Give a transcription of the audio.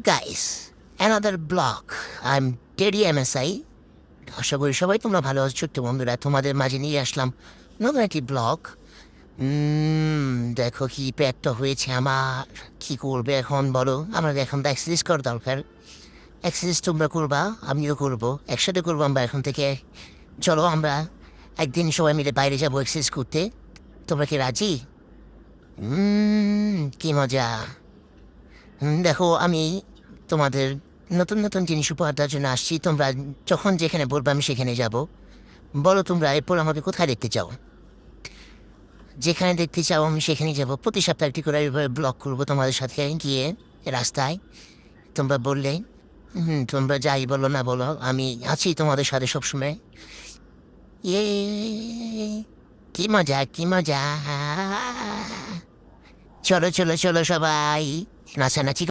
Guys, another blog. I am Teddy MSI. আশা করি সবাই তোমরা ভালো আছো। ছোট্ট বন্ধুরা, তোমাদের মাঝে নিয়ে আসলাম নতুন একটি ব্লগ। দেখো কি পেটটা হয়েছে আমার। কি করবে এখন বলো? আমার এখন তো এক্সারসাইজ করা দরকার। এক্সারসাইজ তোমরা করবা, আমিও করবো, একসাথে করবো আমরা এখন থেকে। চলো আমরা একদিন সবাই মিলে বাইরে যাবো এক্সারসাইজ করতে। তোমরা কি রাজি? কি মজা। দেখো আমি তোমাদের নতুন নতুন জিনিস উপহার দেওয়ার জন্য আসছি। তোমরা যখন যেখানে বলবো আমি সেখানে যাব। বলো তোমরা এরপর আমাকে কোথায় দেখতে চাও? যেখানে দেখতে চাও আমি সেখানেই যাব। প্রতি সপ্তাহে একটি করে এইভাবে ব্লগ করবো তোমাদের সাথে গিয়ে রাস্তায়। তোমরা বললে তোমরা যাই বলো না বলো, আমি আছি তোমাদের সাথে সবসময়। ইয়ে, কি মজা কি মজা। চলো চলো চলো সবাই নাচানাচি